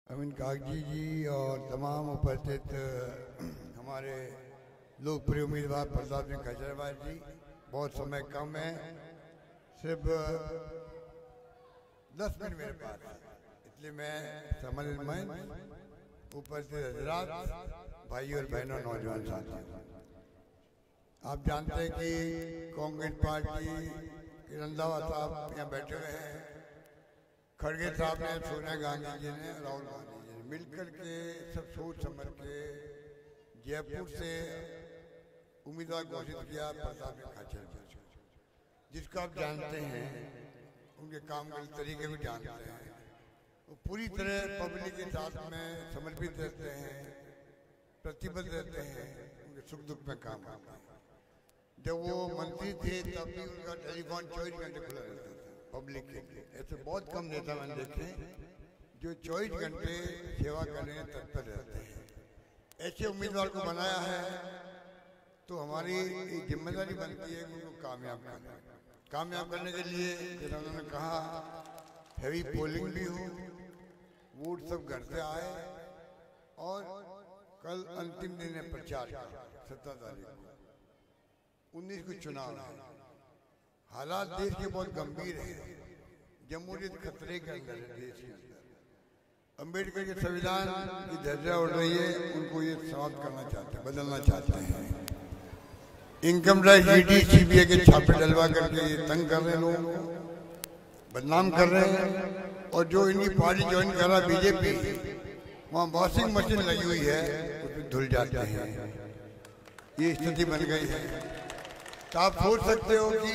अमीन कागजी जी और तमाम उपस्थित हमारे लोकप्रिय उम्मीदवार प्रताप सिंह खजरवाल जी, बहुत समय कम है, सिर्फ 10 मिनट मेरे पास है, इसलिए मैं समझ उपस्थित हजरात, भाई और बहनों, नौजवान साथियों, आप जानते हैं कि कांग्रेस पार्टी के रंधावा साहब यहाँ बैठे हुए हैं, खड़गे साहब ने, सोनिया गांधी जी ने, राहुल गांधी जी ने मिलकर के सब सोच समझ के जयपुर से उम्मीदवार घोषित किया प्रताप सिंह खच्चर जी, जिसको आप जानते हैं, उनके काम के तरीके को जानते हैं, वो पूरी तरह पब्लिक के साथ में समर्पित रहते हैं, प्रतिबद्ध रहते हैं, उनके सुख दुख में काम करते हैं। जब वो मंत्री थे तब भी उनका टेलीफोन 24 घंटे खुला रहता था पब्लिक के लिए। ऐसे बहुत कम नेता मैंने देखे जो 24 घंटे सेवा करने में तत्पर रहते हैं। ऐसे उम्मीदवार को बनाया है तो हमारी जिम्मेदारी बनती है उनको कामयाब करने के लिए, जैसा उन्होंने कहा, हैवी पोलिंग भी हो, वोट सब घर से आए, और कल अंतिम दिन है प्रचार का, 17 तारीख को, 19 को चुनाव है। हालात देश के बहुत गंभीर है, जमहूरियत खतरे के अंदर है देश के अंदर। अंबेडकर के संविधान की धज्जियां उड़ रही है, उनको ये समाप्त करना चाहते हैं, बदलना चाहते हैं। इनकम टैक्स, ईडी, सीबीआई के छापे डलवा करके ये तंग कर रहे हैं, लोगों को बदनाम कर रहे हैं। और जो इनकी पार्टी ज्वाइन कर रहा बीजेपी, वहाँ वॉशिंग मशीन लगी हुई है, उसमें धुल जाते हैं। ये स्थिति बन गई है। तो आप सोच सकते हो कि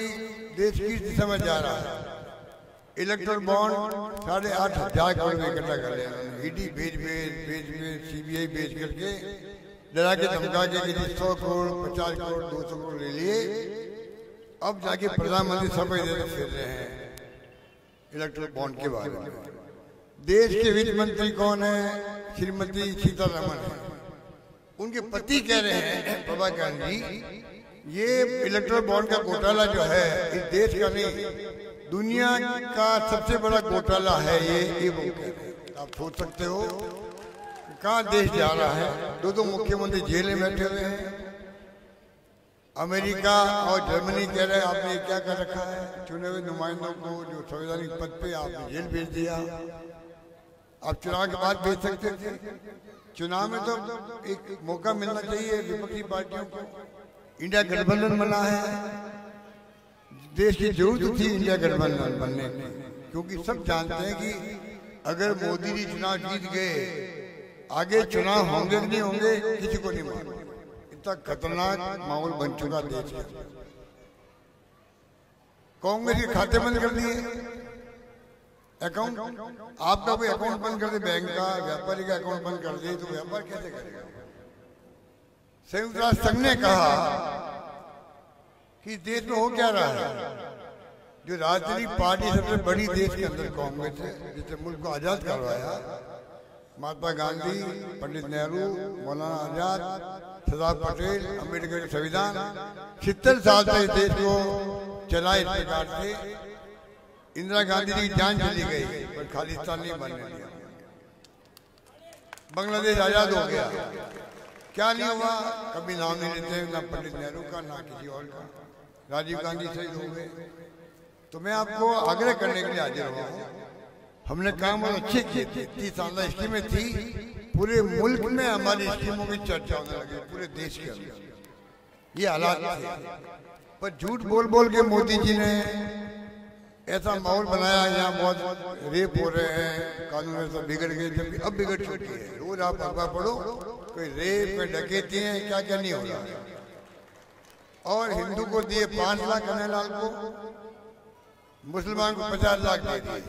देश किस दिशा में जा रहा है। इलेक्ट्रल बॉन्ड 8,500 करोड़ में इकट्ठा कर लिया, ईडी भेज सीबीआई भेज करके डरा के धमका के 100 करोड़ 50 करोड़ 200 करोड़ ले लिए। अब जाके प्रधानमंत्री सब इधर फिर रहे हैं इलेक्ट्रल बॉन्ड के बारे में। देश के वित्त मंत्री कौन है? श्रीमती सीतारमण है। उनके पति कह रहे हैं प्रभाकर जी, ये इलेक्ट्रल बॉन्ड का घोटाला जो है इस देश का नहीं, दुनिया का सबसे बड़ा घोटाला है ये वो कह रहे हैं। आप सोच सकते हो कहाँ देश जा रहा है। दो मुख्यमंत्री जेल में बैठे हुए हैं। अमेरिका और जर्मनी कह रहे हैं आपने क्या कर रखा है, चुने हुए नुमाइंदों को जो संवैधानिक पद पे आपने जेल भेज दिया। आप चुनाव के बाद भेज सकते थे। चुनाव में तो एक मौका मिलना चाहिए विपक्षी पार्टियों को। इंडिया गठबंधन बना है, देश की जरूरत थी इंडिया गठबंधन बनने की, क्योंकि सब जानते हैं कि अगर मोदी जी चुनाव जीत गए, आगे चुनाव होंगे कि नहीं होंगे किसी को नहीं मालूम। इतना खतरनाक माहौल बन चुका देश का। कांग्रेस के खाते बंद कर दिए, अकाउंट, आपका कोई अकाउंट बंद कर दे, बैंक का, व्यापारी का अकाउंट बंद कर दे तो व्यापार कैसे करेगा। संयुक्त राष्ट्र संघ ने कहा कि देश में हो क्या रहा है। जो राजनीतिक पार्टी सबसे बड़ी देश के अंदर कांग्रेस है, जिसने मुल्क को आजाद करवाया, महात्मा गांधी, पंडित नेहरू, मौलाना आजाद, सरदार पटेल, अंबेडकर के संविधान 70 साल से देश को चला। इस प्रकार से इंदिरा गांधी जी की जान चली गई पर खालिस्तान नहीं बनने दिया। बांग्लादेश आजाद हो गया, क्या नहीं हुआ, कभी नाम नहीं लेते, ना पंडित नेहरू का ना किसी और का। राजीव गांधी शहीद हो गए। तो मैं आपको आग्रह करने के लिए हाजिर हुआ हूँ। हमने काम बहुत अच्छे किए थे, 30 साल स्कीमें थी, पूरे मुल्क में हमारी स्कीमों की चर्चा होने लगी, पूरे देश के अंदर ये हालात थे। पर झूठ बोल बोल के मोदी जी ने ऐसा माहौल बनाया, यहाँ बहुत रेप हो रहे हैं, कानून ऐसा बिगड़ गए, जबकि अब बिगड़ चुकी है। रोज आप अखबार पढ़ो, कोई रेप, कोई डकैती है, क्या क्या नहीं हो रहा। और हिंदू को दिए 5 लाख कन्हैयालाल को, मुसलमान को 50 लाख दे दिए।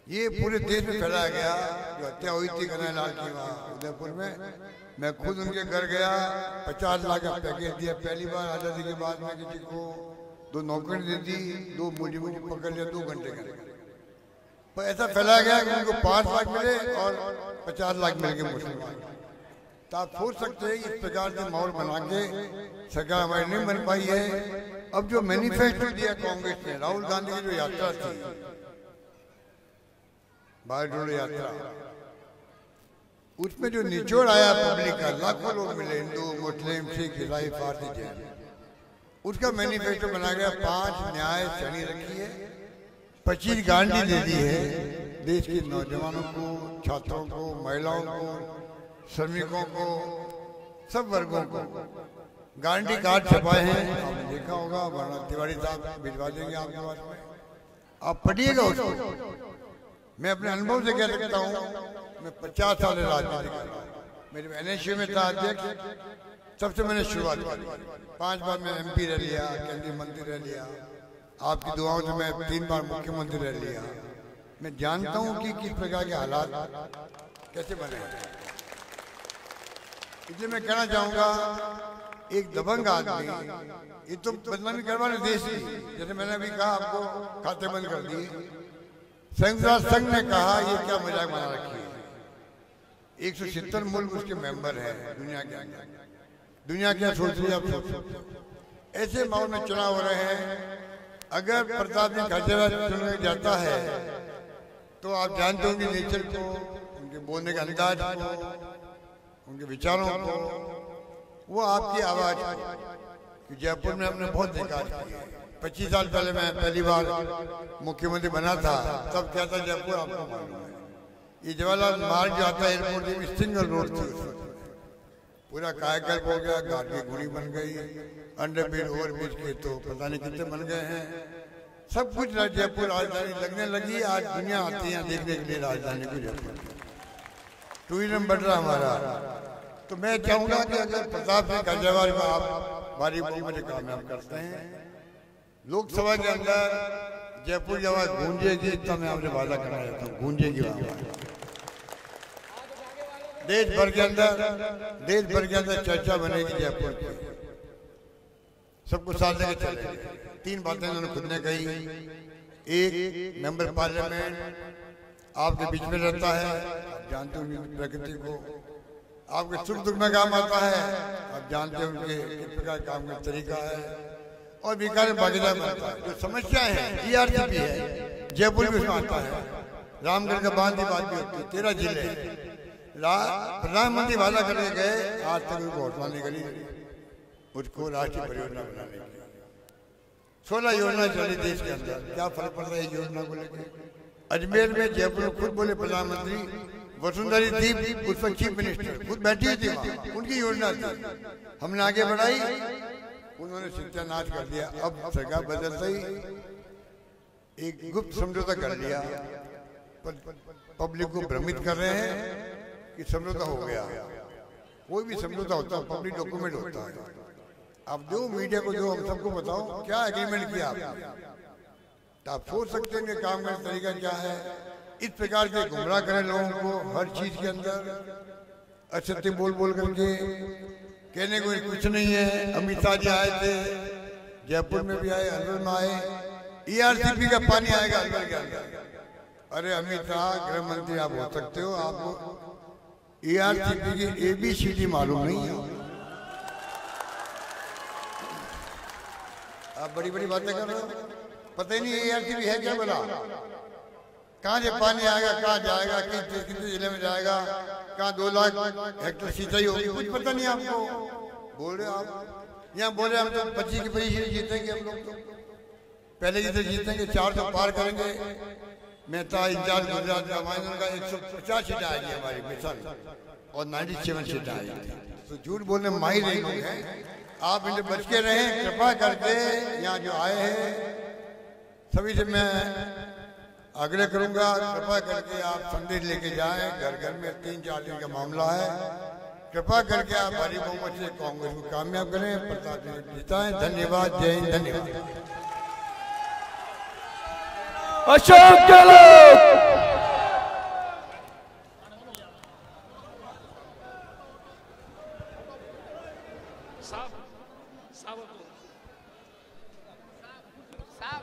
ये पूरे देश में फैलाया गया। जो हत्या हुई थी कन्हैयालाल की वहाँ उदयपुर में, मैं खुद उनके घर गया, 50 लाख का पैकेज दिया। पहली बार आजादी के बाद में किसी को 2 नौकरी दे दी, 2 मुजरिमों को पकड़ लिया 2 घंटे के अंदर। पर ऐसा फैलाया गया कि उनको 5 लाख मिले और 50 लाख मिल गए मुसलमान। तो आप सोच सकते हैं इस प्रकार से माहौल बना के सरकार हमारी नहीं बन पाई है। अब जो मैनिफेस्टो दिया कांग्रेस ने, राहुल गांधी की जो यात्रा थी, भारत जोड़ो यात्रा, उसमें जो निचोड़ आया पब्लिक का, लाखों लोग मिले, हिंदू मुस्लिम सिख ईसाई पारसी जैन, उसका मैनिफेस्टो बना गया। 5 न्याय श्रेणी रखी है, 25 गारंटी दे दी है देश के नौजवानों को, छात्रों को, महिलाओं को, श्रमिकों को, सब वर्गों को गारंटी कार्ड छपाए हैं। आपने देखा होगा, वरना तिवारी साहब भिजवा देंगे आपके पास में, आप पढ़िएगा उसको। मैं अपने अनुभव से कह सकता हूँ, मैं 50 साल राजनीति कर रहा हूँ। मेरे NSU में था अध्यक्ष, तब से मैंने शुरुआत की। 5 बार मैं MP रह लिया, केंद्रीय मंत्री रह लिया, आपकी दुआओं से मैं 3 बार मुख्यमंत्री रह लिया। मैं जानता हूँ कि किस प्रकार के हालात कैसे बने। इसलिए मैं कहना चाहूंगा, एक दबंग आदमी, ये तो बदनामी करवाने देश की, जैसे मैंने अभी कहा आपको, खाते बंद कर दिए। संयुक्त राष्ट्र संघ ने कहा ये क्या मजाक बना रखी है। 170 मुल्क उसके मेंबर हैं दुनिया के अंदर। दुनिया क्या सोच रही है आप सोचो। ऐसे माहौल में चुनाव हो रहे हैं, अगर प्रताप सिंह खाचरियावास चुना जाता है तो आप जानते होंगे नेचर को, उनके बोलने के अंदाज को, उनके विचारों को, वो आपकी आवाज को। जयपुर में हमने बहुत देखा। 25 साल पहले मैं पहली बार मुख्यमंत्री बना था, तब क्या था जयपुर आपको मालूम है। ये जवाहरलाल मार्ग जो आता है एयरपोर्ट की, सिंगल रोड थी, पूरा कायाकल्प हो गया, घाट की गुड़ी बन गई, अंडरब्रिज ओवरब्रिज के तो पता नहीं कितने बन गए हैं। सब कुछ जयपुर राजधानी लगने लगी। आज दुनिया आती है देखने के लिए राजधानी को जयपुर। टूरिज्म बढ़ रहा हमारा। तो मैं चाहूंगा कि अगर प्रताप सिंह खाचरियावास को आप भारी बहुमत से कामयाब करते हैं, लोकसभा के अंदर जयपुर की आवाज गूंजेगी, इतना मैं आपसे वादा करना चाहता हूँ, गूंजेगी आवाज। देश भर के अंदर चर्चा बनेगी जयपुर की, सबको साथ लेकर चलेंगे। 3 बातें उन्होंने खुद ने कही। एक, मेंबर पार्लियामेंट आपके बीच में रहता है, आप जानते हो उनकी प्रकृति को, आपके सुख दुख में काम आता है, आप जानते हैं उनके किस प्रकार काम का तरीका है, और विकास में भागीदार बनता है। जो समस्या है ERCP है, जयपुर में उसमें आता है। रामगढ़ का बांध की बात भी होती है, 13 जिले। प्रधानमंत्री वादा करने गए, आज तक उनको हौसला नहीं करी उसको राष्ट्रीय परियोजना बनाने की। 16 योजना चली देश के अंदर, क्या फर्क पड़ रहा है योजना को लेकर। अजमेर में जयपुर खुद बोले प्रधानमंत्री, वसुंधरा दीप उस पर चीफ मिनिस्टर खुद बैठी हुई थी, उनकी योजना थी। हमने आगे बढ़ाई, उन्होंने सत्यानाश कर दिया। अब सरकार बदलते ही एक गुप्त समझौता कर लिया, पब्लिक को भ्रमित कर रहे हैं कि समझौता हो गया। कोई भी समझौता होता है पब्लिक डॉक्यूमेंट होता है। आप दो मीडिया को दो, हम सबको बताओ क्या एग्रीमेंट किया आपने, तो आप सोच सकते हैं कि काम का तरीका क्या है। इस प्रकार के गुमराह करें लोगों को हर चीज के अंदर, असत्य बोल बोल करके, कहने को कुछ नहीं है। अमित शाह जी आए थे, जयपुर में भी आए, अलवर में आए, ERCP का पानी आएगा अलवर के अंदर। अरे अमित शाह गृह मंत्री आप हो सकते हो, आपको ERCP की ABCD मालूम नहीं है। आप बड़ी बड़ी बातें कर रहे हो, पता ही नहीं ERCP है क्या बोला। कहाँ से पानी आएगा, कहाँ जाएगा, कितने जिले में जाएगा, कहाँ 2 लाख हेक्टेयर सिंचाई होगी, कुछ पता नहीं आपको। बोल रहे आप यहाँ बोले हम तो 25 की 25 जीतेंगे हम लोग। तो पहले जिसे जीतेंगे 400 पार करेंगे। मेहता इंचार्ज गुजरात का, उनका 150 सीटें आएगी हमारी मिशन, और 97 सीटें आएगी। तो झूठ बोलने माहिर नहीं लोग हैं। आप इन्हें बच के रहें, कृपा करके। यहाँ जो आए हैं सभी से मैं आग्रह करूंगा, कृपा करके आप संदेश लेके जाएं। घर घर में 3-4 दिन का मामला है, कृपा करके आप भारी बहुमत से कांग्रेस को कामयाब करें, प्रताप सिंह जिताएं। धन्यवाद, जय हिंद, धन्यवाद। अशोक गहलोत। साहब